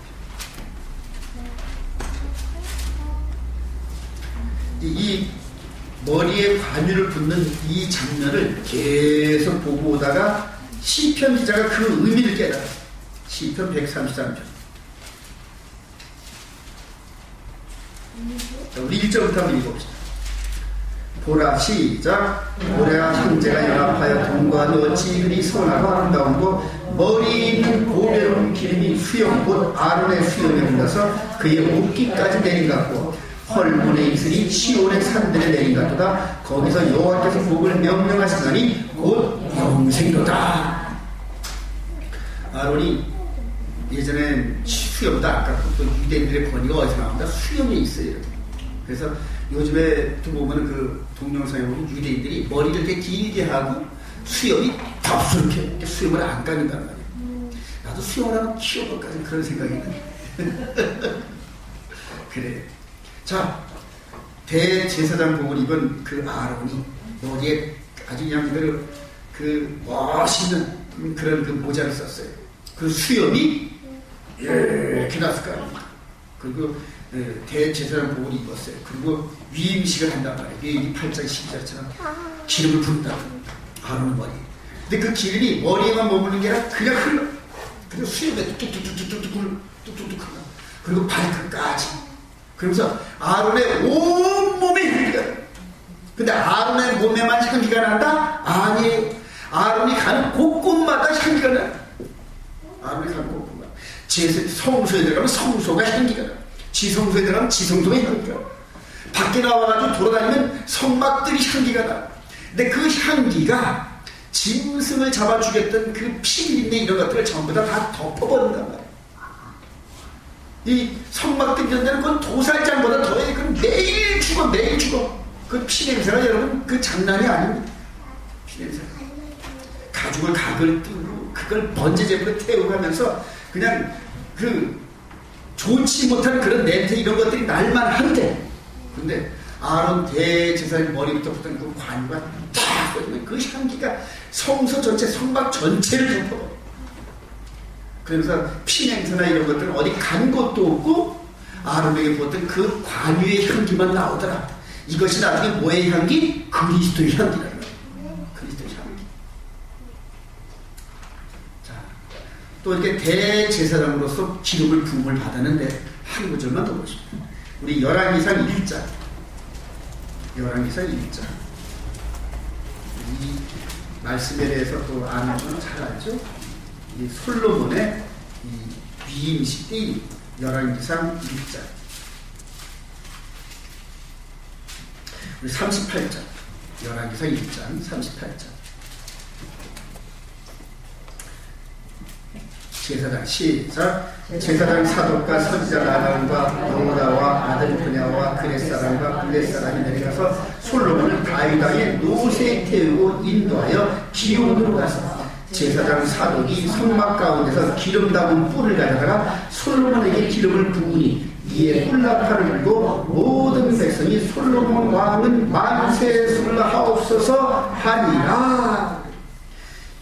이 머리에 관유를 붓는 이 장면을 계속 보고 오다가 시편 기자가 그 의미를 깨달았어요. 시편 133편. 자, 우리 1절부터 한번 읽어봅시다. 보라, 시작. 모래와 형제가 연합하여 동거하되 그리 선하고 아름다운고 머리에 있는 보배로운 기름이 수염 곧 아론의 수염에 묻어서 그의 목깃까지 내린 것 같고 헐문의 이슬이 시온의 산들에 내린 것 같도다. 거기서 여호와께서 복을 명령하시나니 곧 영생이로다. 아론이 예전엔 수염도 아깝고 또 유대인들의 권위가 어디서 나온다? 수염에 있어요. 그래서 요즘에 또 보면 그 동영상에 보면 유대인들이 머리를 이렇게 길게 하고 수염이 덥수룩해. 수염을 안 감는단 말이에요. 나도 수염을 한번 키워볼까 그런 생각이 있는데. 그래. 자, 대제사장 복을 입은 그 아론이 머리에 아주 그냥 그 멋있는 그런 그 모자를 썼어요. 그 수염이 이렇게 났을 거 아닙니까? 그리고 대제사장 복을 입었어요. 그리고 위임식을 한단 말이에요. 이 8장 12절처럼 기름을 붓는다. 아론 머리. 근데 그 기름이 머리에만 머무는 게 아니라 그냥 흘러. 그리고 수염에 뚝뚝뚝뚝뚝 흘러. 그리고 발끝까지. 그러면서 아론의 온몸에 향기가 나. 근데 아론의 몸에만 향기가 난다? 아니에요. 아론이 가는 곳곳마다 향기가 나. 아론이 가는 곳곳마다. 성소에 들어가면 성소가 향기가 나. 지성소에 들어가면 지성소의 향기가 나. 밖에 나와가지고 돌아다니면 성막들이 향기가 나. 근데 그 향기가 짐승을 잡아주겠던 그 피비린내 이런 것들을 전부 다 덮어버린단 말이에요. 이 성막들 이런 데는 그건 도살장보다 더해. 그건 매일 죽어. 그 피냄새가 여러분 그 장난이 아닙니다. 피냄새. 가죽을 각을 띄우고 그걸 번제제물로 태우면서 그냥 그 좋지 못한 그런 냄새 이런 것들이 날만 한데, 근데 아론 대제사장 머리부터 붙은 그 관유가 딱 꺼지면 그 향기가 성소 전체, 성막 전체를 덮어. 그래서 피냄새나 이런 것들은 어디 간 것도 없고 아론에게 보던 그 관유의 향기만 나오더라. 이것이 나중에 뭐의 향기? 그리스도의 향기라는 거예요. 그리스도의 향기. 자, 또 이렇게 대제사장으로서 기름을 부음을 받았는데 한 구절만 더 보십시오. 우리 열왕기상 1장. 열왕기상 1장. 이 말씀에 대해서 또 아는 건 잘 알죠? 이 솔로몬의 이 위임식 때 열왕기상 1장. 우리 38장. 열왕기상 1장 38장. 제사장 시작. 제사장 사독과 선지자 나단과 여호다와 아들 분야와 그렛 사람과 블렛 사람이 내려가서 솔로몬을 다윗 왕의 노새에 태우고 인도하여 기온으로 가서 제사장 사독이 성막 가운데서 기름 담은 뿔을 가져다가 솔로몬에게 기름을 부으니 이에 뿔나팔을 불고 모든 백성이 솔로몬 왕은 만세 술라하옵소서 하니라.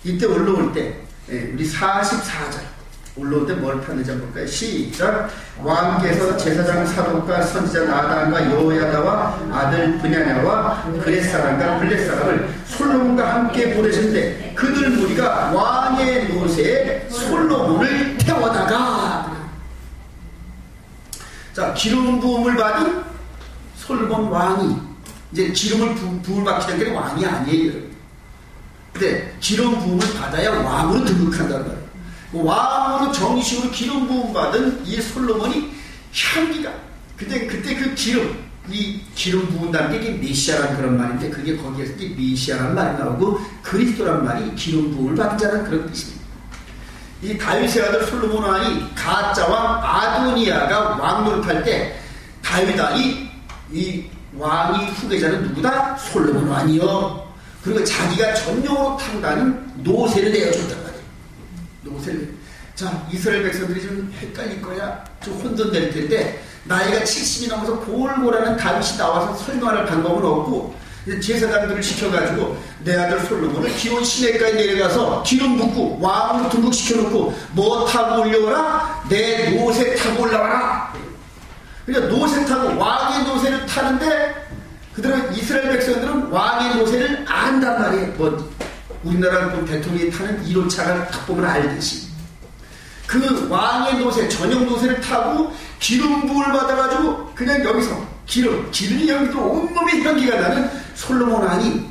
이때 올라올 때 우리 44절 올라올 때 뭘 폈는지 한번 볼까요? 시작. 왕께서 제사장 사독과 선지자 나단과 여호야다와 아들 브냐냐와 그렛 사람과 블렛 사람을 솔로몬과 함께 보내셨는데 그들 무리가 왕의 노새에 솔로몬을 태워다가, 자, 기름 부음을 받은 솔로몬 왕이 이제 기름을 부음을 받기 전에 왕이 아니에요. 근데 기름 부음을 받아야 왕으로 등극한다는 거예요. 왕으로 정식으로 기름 부음 받은 이 솔로몬이 향기가 근데 그때 그 기름, 이 기름 부은다는 게 메시아라는 그런 말인데, 그게 거기에서 이제 메시아라는 말이 나오고 그리스도란 말이 기름 부음을 받은 자는 그런 뜻입니다. 이 다윗의 아들 솔로몬 왕이 가짜 왕 아도니아가 왕 노릇할 때 다윗아 이 왕이 후계자는 누구다? 솔로몬 왕이요. 그리고 자기가 전용으로 타고 가는 노새를 내어줬단 말이에요. 노새를. 자, 이스라엘 백성들이 좀 헷갈릴 거야. 좀 혼돈될 텐데, 나이가 70이 넘어서 골골하는 다윗이 나와서 설명할 방법은 없고, 제사장들을 시켜가지고 내 아들 솔로몬을 기온 시내가에 내려가서 기름 붓고 왕으로 등극시켜놓고 뭐 타고 올려와라? 내 노새 타고 올라와라. 그러니까 노새 타고 왕의 노새를 타는데, 그들은 이스라엘 백성들은 왕의 노새를 안단 말이에요. 뭐 우리나라 대통령이 타는 1호차를 딱 보면 알듯이 그 왕의 노새, 전용 노새를 타고 기름 부음을 받아가지고 그냥 여기서 기름이 여기서 온몸에 향기가 나는 솔로몬 왕이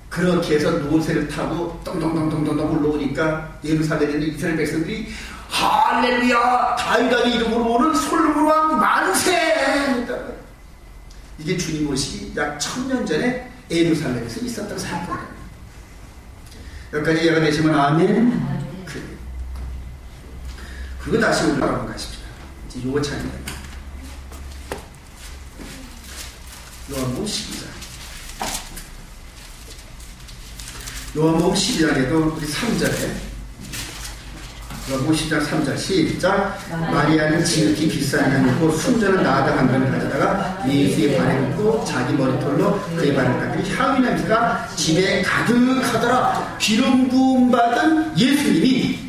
그렇게 해서 노새를 타고 똥똥똥똥똥 올라오니까 예루살렘에 있는 이스라엘 백성들이 할렐루야, 다윗 왕의 이름으로 오는 솔로몬 왕 만세! 이게 주님 오시기 약 1000년 전에 예루살렘에서 있었던 사건입니다. 여기까지 이해가 되시면 아멘. 그거 다시 올라가면 가십시다. 이제 요거 차입니다. 요한복음 12장. 요한복음 12장에도 우리 3절에 요한복음 12장 3절 시작. 마리아는 지극히 비싼 향이고 순전한 나다 한 병을 가져다가 예수의 발에 묻고 자기 머리털로 그의 발을 닦으니 향이 냄새가 집에 가득하더라. 기름 부음 받은 예수님이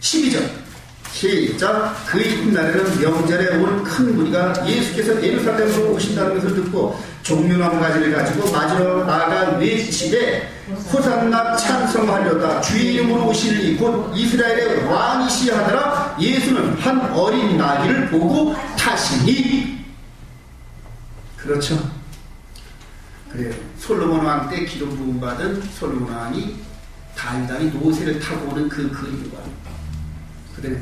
12절 시작. 그 이튿날에는 명절에 온 큰 무리가 예수께서 예루살렘으로 오신다는 것을 듣고 종려나무 가지를 가지고 맞으러 나가 외치되 호산나 찬송하려다 주의 이름으로 오시리니 곧 이스라엘의 왕이시여 하더라. 예수는 한 어린 나귀를 보고 타시니. 그렇죠. 그래요. 솔로몬 왕 때 기름 부음 받은 솔로몬 왕이 다윗 왕이 노새를 타고 오는 그 그림과 그다음에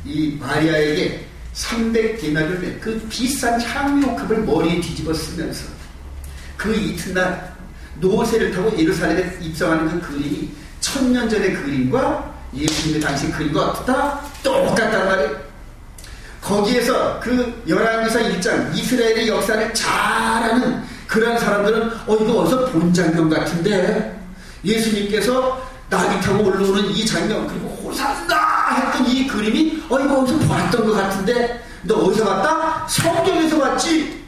이 마리아에게 300데나리온을 낸 그 비싼 향료컵을 머리에 뒤집어 쓰면서 그 이튿날 노새를 타고 예루살렘에 입성하는 그 그림이 1000년 전의 그림과 예수님의 당시 그림과 다 똑같단 말이에요. 거기에서 그 열왕기사 1장 이스라엘의 역사를 잘 아는 그런 사람들은 이거 어디서 본 장면 같은데, 예수님께서 나귀 타고 올라오는 이 장면, 그리고 호산나 했던 이 그림이 이거 어디서 봤던 것 같은데, 너 어디서 봤다? 성경에서 봤지.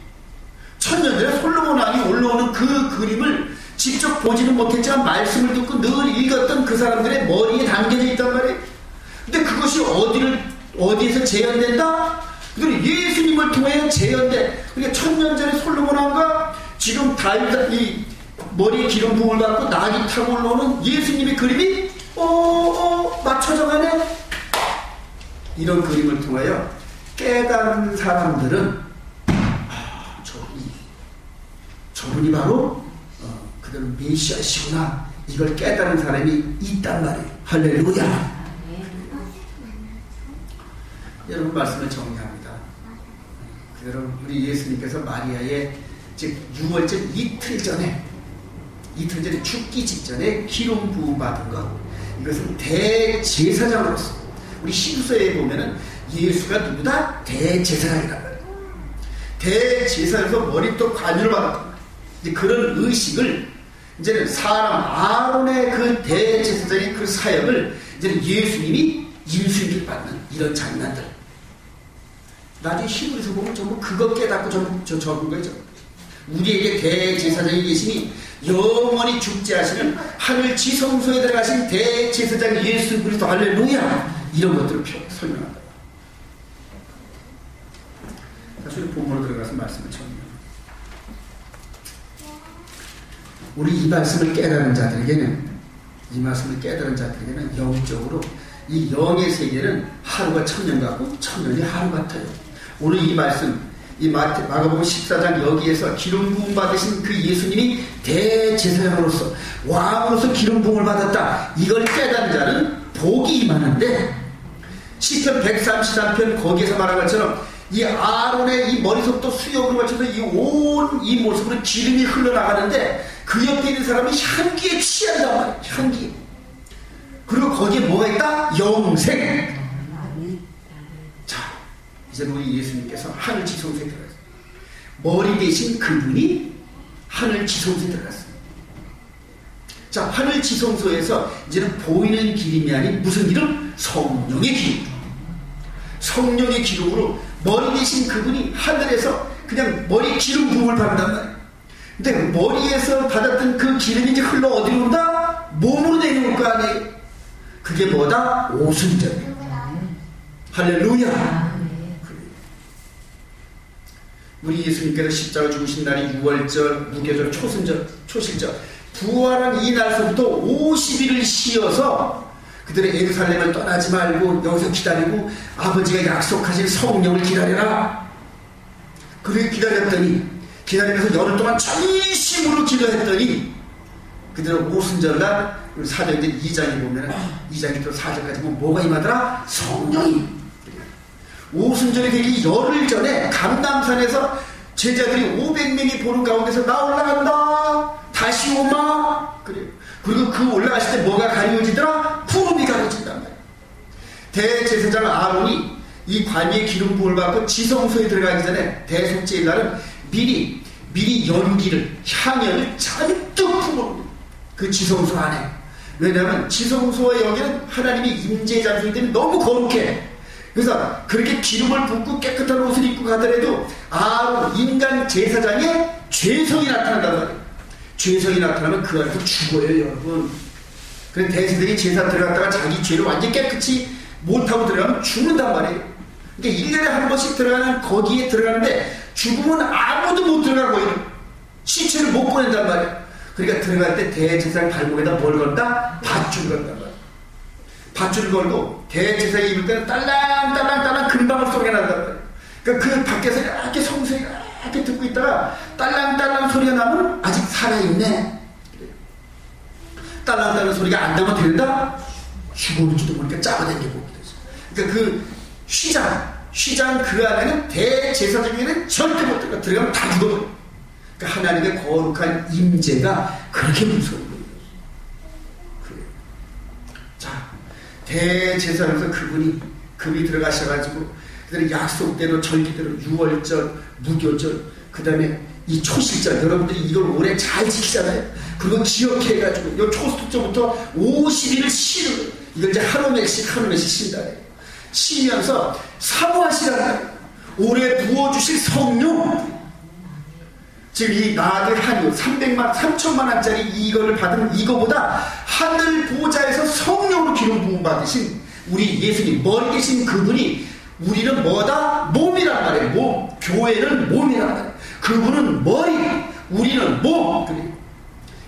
1000년 전에 솔로몬 왕이 올라오는 그 그림을 직접 보지는 못했지만 말씀을 듣고 늘 읽었던 그 사람들의 머리에 담겨져 있단 말이에요. 근데 그것이 어디에서 재현된다? 그들은 예수님을 통해 재현돼. 그러니까 1000년 전에 솔로몬 왕과 지금 다윗 이 머리에 기름 부음을 받고 나귀 타고 올라오는 예수님의 그림이 맞춰져 가네. 이런 그림을 통하여 깨달은 사람들은 저분이 바로 그들은 메시아시구나, 이걸 깨달은 사람이 있단 말이에요. 할렐루야. 여러분 말씀을 정리합니다. 여러분 우리 예수님께서 마리아의 즉 6월절 이틀 전에 죽기 직전에 기름 부음 받은 것, 이것은 대제사장으로서 우리 히브리서에 보면은 예수가 누구다? 대제사장이란 말이에요. 대제사장에서 머리부터 관유를 받았던 그런 의식을 이제는 사람 아론의 그 대제사장의 그 사역을 이제는 예수님이 인수인계를 받는 이런 장면들. 나중에 히브리서 보면 전부 그거 깨닫고 전부 적은 거죠. 우리에게 대제사장이 계시니 영원히 죽지 하시는 하늘 지성소에 들어가신 대제사장 예수 그리스도 할렐루야, 이런 것들을 설명한다. 다시 본문으로 들어가서 말씀을 정리합니다. 우리 이 말씀을 깨달은 자들에게는 영적으로 이 영의 세계는 하루가 1000년 같고 1000년이 하루 같아요. 오늘 이 말씀, 이 마가복음 14장 여기에서 기름 부음 받으신 그 예수님이 대제사장으로서 왕으로서 기름 부음을 받았다, 이걸 깨달은 자는 복이 임하는데, 시편 133편 거기에서 말한 것처럼 이 아론의 이 머리속도 수염을 맞춰서 이 모습으로 기름이 흘러나가는데 그 옆에 있는 사람이 향기에 취한단 말이에요. 향기. 그리고 거기에 뭐가 있다? 영생. 자, 이제 우리 예수님께서 하늘 지성소에 들어갔어요. 머리 대신 그분이 하늘 지성소에 들어갔어요. 자, 하늘 지성소에서 이제는 보이는 기름이 아닌 무슨 기름? 성령의 기름. 성령의 기름으로 머리 대신 그분이 하늘에서 그냥 머리 기름 부음을 받는단 말이에요. 근데 머리에서 받았던 그 기름이 이제 흘러 어디로 온다? 몸으로 내려올 거 아니에요. 그게 뭐다? 오순절. 할렐루야. 우리 예수님께서 십자가 죽으신 날이 6월절, 무교절, 초순절, 초실절. 부활한 이 날서부터 50일을 쉬어서 그들의 예루살렘을 떠나지 말고 여기서 기다리고 아버지가 약속하신 성령을 기다려라. 그렇게 기다리면서 열흘 동안 전심으로 기도했더니 그들은 오순절날 사도행전 2장에 보면 2장에 또 4절까지 보면 뭐가 임하더라? 성령이. 오순절이 되기 열흘 전에 감람산에서 제자들이 500명이 보는 가운데서 나 올라간다. 다시 오마. 그래요. 그리고 그 올라가실 때 뭐가 가려지더라? 푸름이 가려진단 말이에요. 대제사장 아론이 이 관유의 기름 부음을 받고 지성소에 들어가기 전에 대속죄일 날은 미리 연기를, 향연을 잔뜩 품어옵니다. 그 지성소 안에. 왜냐하면 지성소와 여기는 하나님이 임재 장소이기 때문에 너무 거룩해. 그래서 그렇게 기름을 붓고 깨끗한 옷을 입고 가더라도 아론 인간 제사장의 죄성이 나타난단 말이에요. 죄성이 나타나면 그 안에서 죽어요, 여러분. 그래서 대세들이 제사 들어갔다가 자기 죄를 완전히 깨끗이 못하고 들어가면 죽는단 말이에요. 그러니까 1년에 한 번씩 들어가는 거기에 들어가는데 죽으면 아무도 못 들어가고 시체를 못 보낸단 말이에요. 그러니까 들어갈 때 대제사장 발목에다 뭘 건다? 밧줄 건단 말이에요. 밧줄을 걸고 대제사장이 입을 때는 딸랑딸랑 금방울 소리가 난단 말이에요. 그러니까 그 밖에서 이렇게 성소에 이렇게 듣고 있다가 딸랑딸랑 소리가 나면 아직 살아있네. 딸랑딸랑 소리가 안 나면 된다? 죽어올지도 모르니까 잡아당겨 보게 되죠. 그러니까 그 휘장 그 안에는 대제사장에는 절대 못 들어가. 들어가면 다 죽어버려. 그러니까 하나님의 거룩한 임재가 그렇게 무서운 거예요. 그래요. 자, 대제사장에서 그분이 들어가셔가지고 그들의 약속대로 절기대로 6월절, 무교절, 그 다음에 이 초실절, 여러분들이 이걸 오래 잘 지키잖아요. 그거 기억해가지고 요 초실절부터 50일을 쉬는 거예요. 이걸 이제 하루 몇씩 쉰다. 쉬면서 사모하시라는 거예요. 올해 부어주실 성령. 지금 이 나아들 한유 3천만 원짜리 이거를 받은 이거보다 하늘 보좌에서 성령으로 기름 부음 받으신 우리 예수님 머리 계신 그분이 우리는 뭐다? 몸이란 말이에요. 몸. 교회는 몸이란 말이에요. 그분은 머리, 우리는 몸.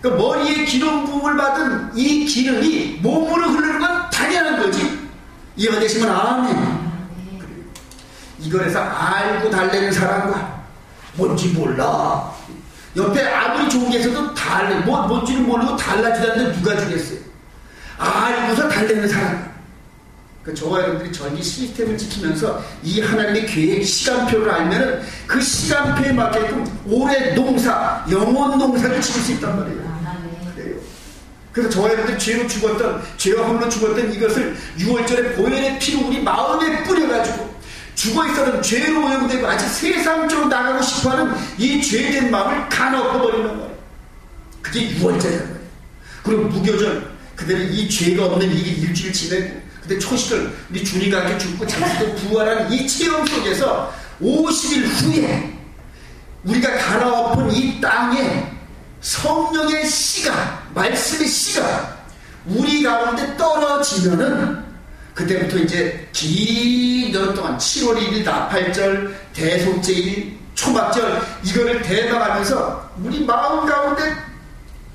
그러니까 머리에 기름 부음을 받은 이 기름이 몸으로 흐르는 건 당연한 거지. 이해가 되시면 아멘. 이거에서 알고 달래는 사람과 뭔지 몰라. 옆에 아무리 좋은 게 있어도 뭔지는 모르고 달라지도 않는데 누가 주겠어요. 알고서 달래는 사람. 그러니까 저와 여러분들이 전기 시스템을 지키면서 이 하나님의 계획 시간표를 알면은 그 시간표에 맞게끔 올해 농사, 영원 농사를 지을 수 있단 말이에요. 그래요. 그래서 저와 여러분들이 죄와 홀로 죽었던 이것을 6월절에 보혈의 피로 우리 마음에 뿌려가지고 죽어있었던 죄로 오염되고 아직 세상적으로 나가고 싶어하는 이 죄된 마음을 가놓고버리는 거예요. 그게 6월절이란 말이에요. 그리고 무교절, 그들은 이 죄가 없는 이 일주일 지내고, 근데 초시절 우리 주님과 함께 죽고 장수도 부활하는 이 체험 속에서 50일 후에 우리가 갈아엎은 이 땅에 성령의 씨가, 말씀의 씨가 우리 가운데 떨어지면은 그때부터 이제 긴 여름 동안 7월 1일 나팔절, 대속죄일, 초막절 이거를 대박하면서 우리 마음 가운데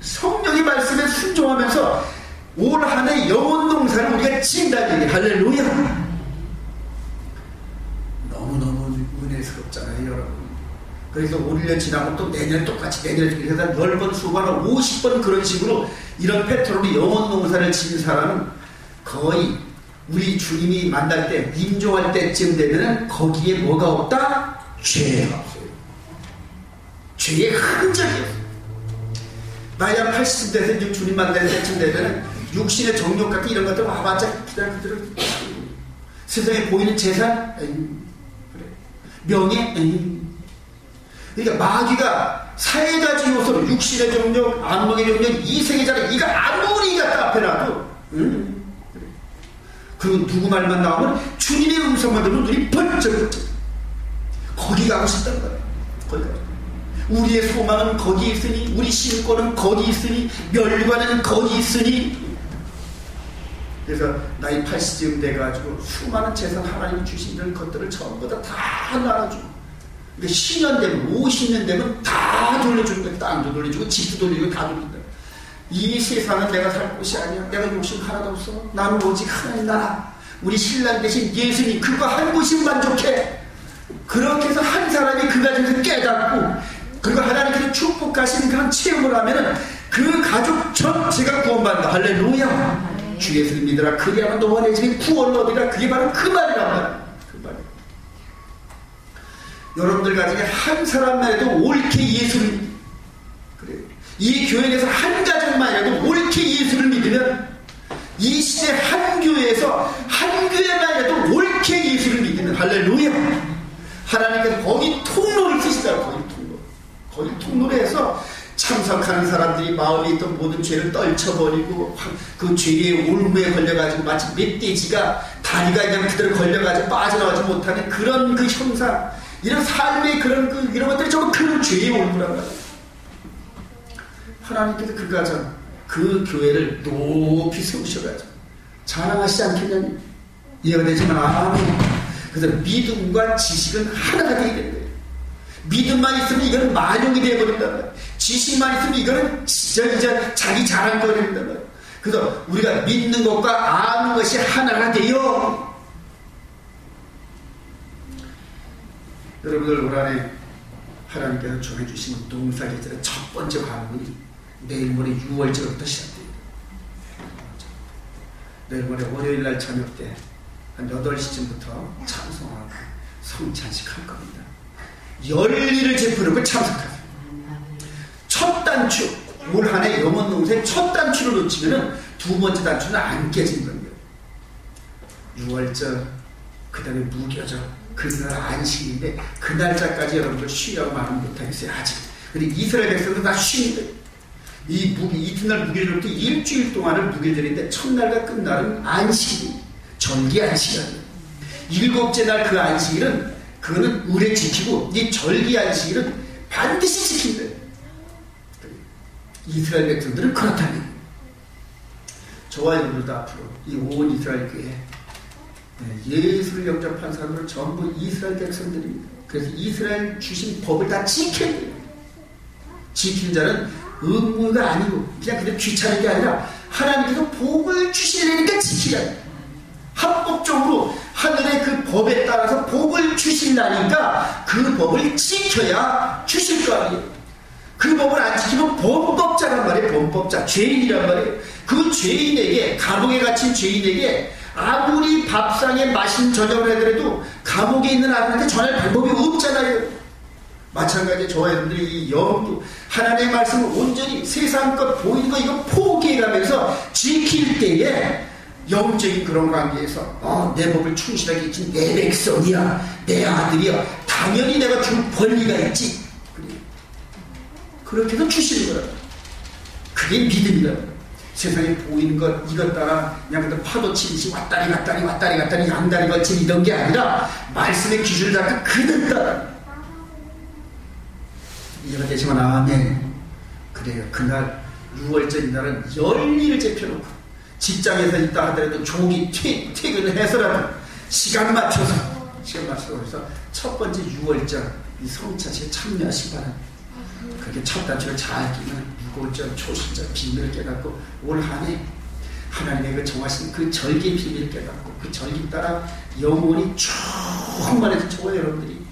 성령의 말씀에 순종하면서 올 한 해 영원 농사를 우리가 지은다는 얘기. 할렐루야. 너무너무 은혜스럽잖아요, 여러분. 그래서 올 1년 지나고 또 내년에 똑같이 내년에 그래서 10번, 20번, 50번 그런 식으로 이런 패턴으로 영원 농사를 지은 사람은 거의 우리 주님이 만날 때, 임종할 때쯤 되면 거기에 뭐가 없다? 죄가 없어요. 죄의 흔적이 없어요. 나이가 80쯤 돼서 이제 주님 만날 때쯤 되면 육신의 정욕 같은 이런 것들 와봤자 그냥 그대로 세상에 보이는 재산, 그래. 명예, 그러니까 마귀가 세 가지 요소로 육신의 정욕, 안목의 정욕, 이생의 자랑, 이거 아무리 갖다 앞에 놔도 그래. 그 누구 말만 나오면 주님의 음성만 들으면 눈이 번쩍 거기 가고 싶다는 거야. 거기 가고. 우리의 소망은 거기 있으니, 우리 신권은 거기 있으니, 멸관은 거기 있으니. 그래서 나이 80쯤 돼가지고 수많은 재산 하나님이 주신 이런 것들을 전부 다 나눠주고, 그러니까 10년 되면 50년 되면 다 돌려주는 거야. 땅도 돌려주고 집도 돌려주고 다 돌린다. 이 세상은 내가 살 곳이 아니야. 내가 욕심 하나도 없어. 나는 오직 하나님 나라, 우리 신랑 대신 예수님, 그거 한 곳이 만족해. 그렇게 해서 한 사람이 그 가정에서 깨닫고, 그리고 하나님께서 축복하시는 그런 체험을 하면은 그 가족 전체가 구원받는다. 할렐루야. 주 예수를 믿으라. 그리하면 너와 집에 구원을 얻으리라. 그게 바로 그 말이란 말이야. 그 말. 여러분들 가정에 한 사람만 해도 옳게 예수를 믿. 그래. 이 교회에서 한 가정만 해도 옳게 예수를 믿으면, 이 시대 한 교회에서 한 교회만 해도 옳게 예수를 믿으면, 할렐루야. 하나님께서 거기 통로를 쓰시더라고요. 거기 통로를 해서 참석하는 사람들이 마음에 있던 모든 죄를 떨쳐버리고, 그 죄의 올무에 걸려가지고 마치 멧돼지가 다리가 그냥 그대로 걸려가지고 빠져나가지 못하는 그런 그 형상, 이런 삶의 그런 이런 것들이 전부 큰 죄의 올무란 말이에요. 하나님께서 그 가정, 그 교회를 높이 세우셔가지고 자랑하시지 않겠냐니. 이해가 되지만 아멘. 그래서 믿음과 지식은 하나가 되게 되는 거예요. 믿음만 있으면 이거는 만용이 되어버린단 말이에요. 지식만 있으면 이거는 진짜 자기 자랑거리 된단 말이에요. 그래서 우리가 믿는 것과 아는 것이 하나가 돼요. 여러분들 올 한해 하나님께서 정해주신 농사계절의 첫 번째 관문이 내일 모레 6월절부터 시작돼요. 내일 모레 월요일날 저녁 때 한 8시쯤부터 참송하고 성찬식 할 겁니다. 열일을 제풀고 참석하세요. 첫 단추, 올 한해 영원농사의 첫 단추를 놓치면은 두 번째 단추는 안 깨진 겁니다. 6월절, 그 다음에 무교절, 그날 안식인데 그 날짜까지 여러분들 쉬라고 말은 못하겠어요. 아직. 근데 이스라엘 백성들 다 쉬는 거예요. 이튿날 무교절부터 일주일 동안을 무교절인데 첫날과 끝날은 안식일, 절기 안식일이에요. 일곱째 날 그 안식일은 그거는 의례 지키고, 이 절기 안식일은 반드시 지킨대. 이스라엘 백성들은 그렇다면 저와 여러분들도 앞으로 이 온 이스라엘 교회 예수를 영접한 사람들은 전부 이스라엘 백성들입니다. 그래서 이스라엘 주신 법을 다 지켜야 돼요. 지킨 자는 의무가 아니고 그냥 그냥 귀찮은 게 아니라 하나님께서 복을 주시려니까 지키라. 합법적으로 하늘의 그 법에 따라서 복을 주신다니까 그 법을 지켜야 주실 거 아니에요. 그 법을 안 지키면 범법자란 말이에요. 범법자, 죄인이란 말이에요. 그 죄인에게, 감옥에 갇힌 죄인에게 아무리 밥상에 맛있는 저녁을 해더라도 감옥에 있는 아들한테 전할 방법이 없잖아요. 마찬가지로 저와 여러분들이 이 영도 하나님의 말씀을 온전히 세상 것 보이는 거 이거 포기해가면서 지킬 때에 영적인 그런 관계에서 내 법을 충실하게 지킨 내 백성이야, 내 아들이야, 당연히 내가 줄 권리가 있지. 그렇게 해서 주시는 거라. 그게 믿음이다. 세상에 보이는 것 이것 따라 그냥 파도 치듯이 왔다리 갔다리 양다리 걸친 이런 게 아니라 말씀의 기준을 잡고 그들 따라. 이해가 되지만 아멘. 그래요. 그날 6월절 이날은 열일을 제펴놓고 직장에서 있다 하더라도 종이 퇴근을 해서라도 시간 맞춰서 해서 첫 번째 6월절 이 성찬식에 참여하시기 바랍니다. 그렇게 첫 단추를 잘 끼면 6월절 초신절 비밀을 깨닫고 올 한해 하나님의 그 정하신 그 절기의 비밀을 깨닫고 그 절기 따라 영혼이 충만해서 저와 여러분들이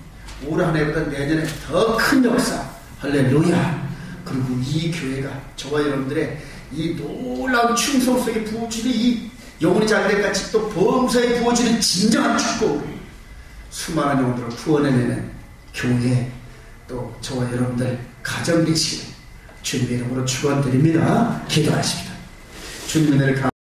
올 한해보다 내년에 더 큰 역사 할렐루야. 그리고 이 교회가 저와 여러분들의 이 놀라운 충성 속에 부어주는 이 영혼이 잘될 같이 또 범사에 부어지는 진정한 축복, 수많은 영혼들을 구원해내는 교회, 또 저와 여러분들 가정 되시길 주님의 이름으로 축원드립니다. 기도하십니다. 주님의 은혜를